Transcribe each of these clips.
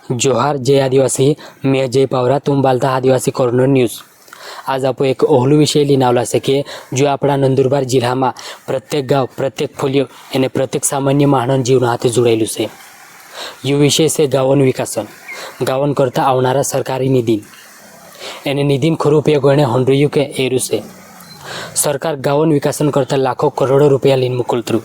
जोहार जय आदिवासी. मी अजय पावरा. तुम बालता आदिवासी કોર્નર ન્યૂઝ. आज આપણે એક ઓહલું વિષય લઈને આવલા છે કે જો આપણા નંદુરબાર જિલ્લામાં પ્રત્યેક ગામ પ્રત્યેક ફોલિયો અને પ્રત્યેક સામાન્ય માનવ જીવન હાથે જોડાયેલું છે. યુ વિષય છે ગાવન વિકાસન. ગાવન કરતાં આવનારા સરકારી નિધિ એને નિધિન ખરું ઉપયોગ એને હંડ્રિયું કે એરું છે. સરકાર ગાવન વિકાસન કરતાં લાખો કરોડો રૂપિયા લઈને મોકલતું.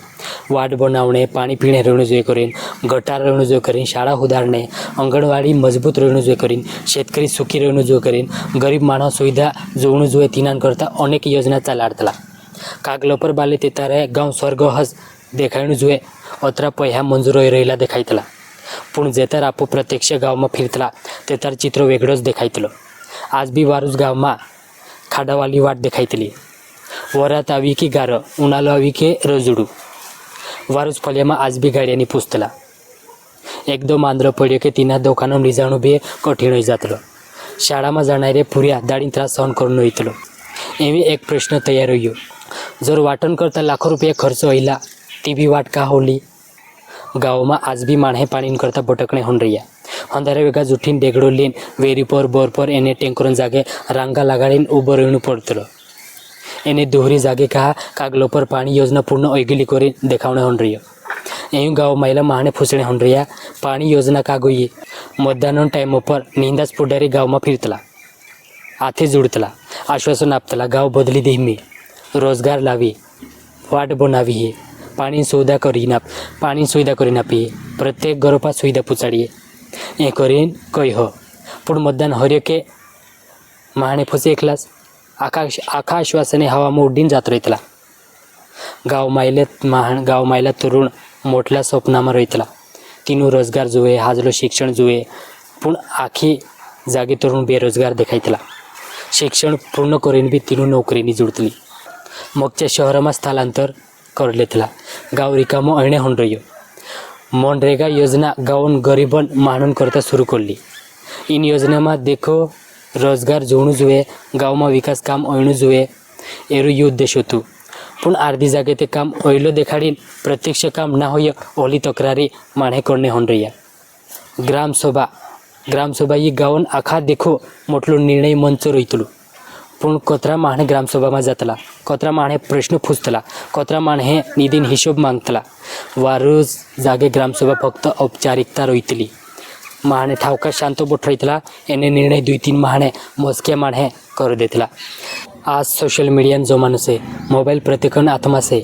વાડ બનાવणे, પાણી પીણે રહેણું જોઈએ કરીને, ગટાર રહેણું જોઈએ કરીને, શાળા સુધારणे, આંગણવાડી મજબૂત રહેણું જોઈએ કરીને, शेतकरी सुखी રહેણું જોઈએ કરીને, ગરીબ માણસ સુવિધા જોવાનું જોઈએ તેના કરતાં અનેક યોજના ચાલાડતલા. કાગલો પર બાલે તે તારે ગામ સ્વર્ગ હસ દેખાયણું જોઈએ અતરા પૈસા મંજૂર રહેલા દેખાયતલા. પણ જેતર આપો પ્રત્યક્ષ ગામમાં ફિરતલા તે તાર ચિત્ર વેગળો જ દેખાયતલો. આજ બી વારુસ ગામમાં ખાડાવાળી વાટ દેખાયતલી. વરાત આવી કે ગારો, ઉનાળો આવી કે રજડું, વારુસ ફળિયામાં આજ બી ગાડિયાની પૂછતલા. એકદમ આંદ્ર પડ્યો કે તેના દુકાનો લીજાણું બી કઠિન હોઈ જાતલો. શાળામાં જણાય પૂર્યા દાડીને ત્રાસ સહન કરવાનો હોઈતલો. એવી એક પ્રશ્ન તૈયાર રહ્યો. જર વાટણ કરતાં લાખો રૂપિયા ખર્ચો હોઈલા તે બી વાટ કા હોલી. ગામમાં આજ બી માણસે પાણી કરતાં ભટકણે હોન રહ્યા. અંધારે વેગા જૂઠીને ડેગડો લઈને વેરી પર બોર પર એને ટેન્કરોન જાગે રાંગા લગાડીને ઊભો રહેવું પડતલો. એને દોહરી જાગે કહા કાગલો પર પાણી યોજના પૂર્ણ ઓગલી કરી દેખાવણે હોન રહ્યો. એવું ગાँव महिला माने फूसणे होन रहा. पाणी योजना का गोई मतदान टाइम पर निंदास पुढारी गाँव में फिरतला, हाथे जोड़तला, आश्वासन आपतला. गाँव बदली धीमी, रोजगार लावी, वाट बनावी, पाणी सुविधा करीने आपी, प्रत्येक घरों पर सुविधा पहुँचाड़ीए ए करीन कही हो. पण मतदान हर्यो के माने फूसे एकलास आखा आश्वासने हवा में उड्डीने जात रहीतला. गाँव मायला तरुण मोठल्या स्वप्नाમાં રહેતલા. તેનું રોજગાર જોવે, હાજલો શિક્ષણ જોવે, પણ આખી જાગે તરુણ બેરોજગાર દેખાયતલા. શિક્ષણ પૂર્ણ કરીને બી તેનું નોકરીની જોડતલી. મગच्या શહેરમાં સ્થળાંતર કરી લેતલા. ગાँव रिकामो अणे होन रह्यो. मनरेगा योजना गाँवन गरीबन मानन करता शुरू करली. इन योजनाમાં देखो रोजगार જોવું જોઈએ, ગામમાં વિકાસ કામ અણું જોઈએ એનું ઉદ્દેશ હતું. पण अर्धी जागे ते काम ओयलो देखाडीन प्रत्यक्ष काम ना होय ओली तक्रारी माणे करणे होन रह्या. ग्रामसभा ही गावन आखा देखो मोटलो निर्णय मंच रहीतलो. पण कतरा माणे ग्रामसभाમાં जातला, कतरा माणे प्रश्न पूछतला, कतरा माणे निधीन हिशोब मागतला. वारोज जागे ग्रामसभा फक्त औपचारिकता रहीतली. माणे ठावका शांत बोट रहीतला. एने निर्णय 2-3 माणे मोजक्या माणे कर देतला. आज सोशल मीडियाનો જમાનો છે. મોબાઈલ પ્રत्येकના હાથમાં છે.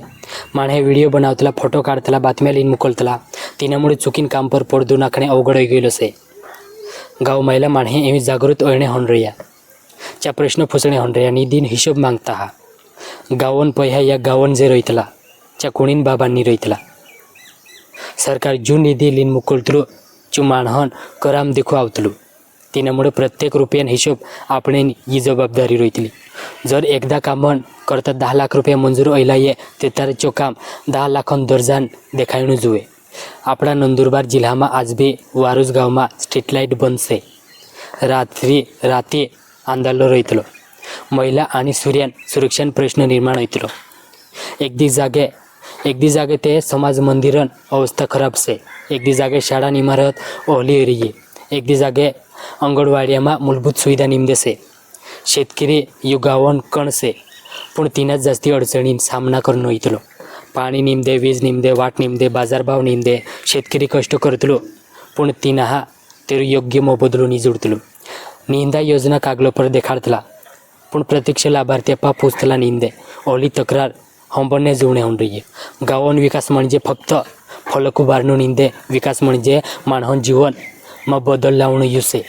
માણસે વિડીયો બનાવતલા, ફોટો કાઢતલા, બાતમ્યા લઈને મોકલતલા. તેનાमुळे चुकीन काम पर પડદો નાખणे अवघड होई गेलो છે. गाव महिला माणसे एवी जागृत ओळणे होन रह्या. च्या प्रश्न फुसणे होन रह्या. निधीन हिशोब मागता हा. गावन पैसा या गावन जे रहीतला च्या कुणीन बाबांनी रहीतला. सरकार जो निधी લઈને મોકલतलो जो माणहन कराम देखो आवतलो. તેનાमुळे प्रत्येक रुपयान हिशोब આપણે ही जबाबदारी रहीतली. जर एकदा कामन करता 10 लाख रुपया मंजूर अयलाये ते तारे चो काम 10 लाखन दर्जान देखायणું જોઈએ. આપણા નંદુરબાર જિલ્લામાં આજ બી વારુસ ગામમાં સ્ટ્રીટ લાઇટ બંધ છે. રાતે આંધાલો રહીતલો. મહિલા आणि सुरक्षान प्रश्न निर्माण होतलो. एक दी जागे ते समाज मंदिरन अवस्था खराब છે. एक दी जागे शाळाની इमारत ओली रही. एक दी जागे अंगणवाडीમાં मूलभूत सुविधा निमदे છે. शेतकरी युगावन कण છે, पण तिनाच जास्ती अडचणी सामना करनो इतलो. पाणी निमदे, वीज निमदे, वाट निमदे, बाजारभाव निमदे. शेतकरी कष्ट करतलो, पण तिना हा तेरू योग्य मोबदलो नहीं जोडतलो. निंदा योजना कागलो पर देखाडतला, पण प्रत्यक्ष लाभार्थी पा पूछतला निंदे ओली तक्रार हंबरने जुळणे होऊन रही. गावन विकास म्हणजे फक्त फलक उभारणं निंदे. विकास म्हणजे मानव जीवन मग बदल लावणं युसे.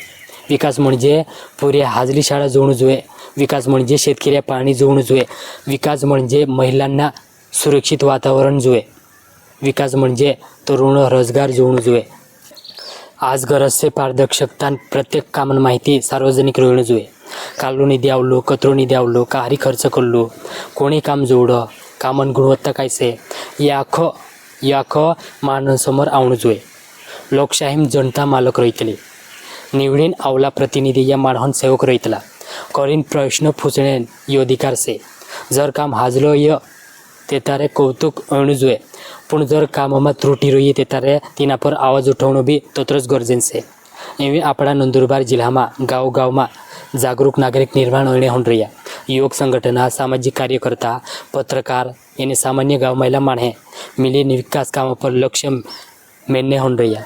विकास म्हणजे पुऱ्या हाजली शाळा जोडणं જોઈએ. विकास म्हणजे शेतकऱ्या पाणी जोडणं જોઈએ. विकास म्हणजे महिलांना सुरक्षित वातावरण જોઈએ. विकास म्हणजे तरुण रोजगार जोडणं જોઈએ. आज गरज से पारदर्शकता. प्रत्येक कामन माहिती सार्वजनिक रहणं જોઈએ. कालो निधी आवलो, कचरो निधी आवलो, काही खर्च करलो, कोणी काम जोडं, कामन गुणवत्ता काय છે या आखो मानवासमोर आवणं જોઈએ. लोकशाहीम जनता मालक रहीतली. निवडीन आवला प्रतिनिधी या मानहन सेवक रहीतला. करीन प्रश्न पूछणे यो अधिकार છે. जर काम हाजलो य ते तारे कौतुक अणू જોઈએ. પણ जर કામમાં ત્રુટી રહીએ તે તારે તેના પર આવાજ ઉઠાવણો બી તોતરજ ગરજન છે. એવી આપણા નંદુરબાર જિલ્લામાં ગામ-ગામમાં જાગૃત નાગરિક નિર્માણ અણે હોઈ રહ્યા યુવક સંગઠના સામાજિક કાર્યકર્તા પત્રકાર એને સામાન્ય ગામ મહિલા માણે मिलीने विकास कामों पर लक्ष्य मेनने होन रहा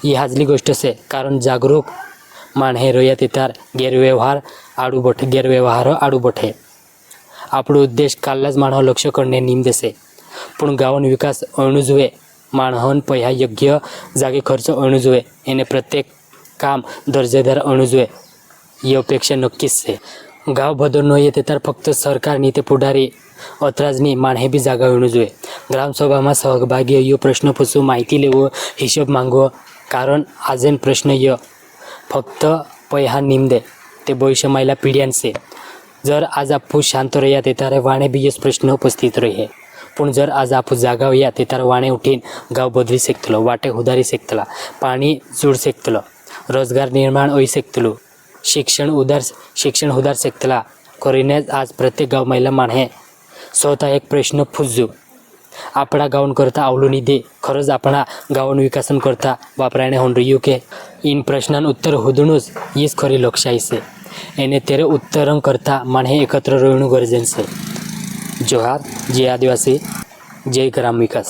ये हाजली गोष्ट से कारण जागरूक माणे रह्या त्यार गैरव्यवहार आडू बठे આપણો ઉદ્દેશ કાલના જ માણસો લક્ષ્ય કરીને નીમ દેશે પણ ગાવનો વિકાસ અણુ જોઈએ માણસોન પૈસા યોગ્ય જાગે ખર્ચ અણુ જોઈએ એને પ્રત્યેક કામ દરજેદાર અણુ જોઈએ એ અપેક્ષા નક્કી છે ગાવ ભદરનો એ ત્યારે ફક્ત સરકારની તે પુઢારી અતરાજની માણસે બી જાગા અણુ જોઈએ ગ્રામસભામાં સહભાગી યો પ્રશ્ન પૂછવો માહિતી લેવો હિસાબ માંગવો કારણ આજે પ્રશ્ન ય फक्त पैहा निम दे ते भविष्य महिला पिढ्यांचे जर आज आपण शांत रह्या ते तारे वाणे बी प्रश्न उपस्थित रहे पण जर आज आपण जागा या ते तार वाणे उठीन गाव बदली शकतलो वाटे उधारी शकतला पाणी जोड शकतलो रोजगार निर्माण होई शकतलो शिक्षण उधार शकतला करीने आज प्रत्येक गाव महिला माणे स्वतः एक प्रश्न पूछજો આપણા ગાવન કરતા આવલું નિધે ખરજ આપણા ગાવનું વિકાસન કરતા વાપરાયણે હોન રહ્યું કે इन પ્રશ્નનું ઉત્તર હોદણું જ ઈજ ખરી લોકશાહી છે એને ત્યારે ઉત્તરં કરતા માણે એકત્ર રહેવું ગરજન છે જોહાર જય આદિવાસી જય ગ્રામ વિકાસ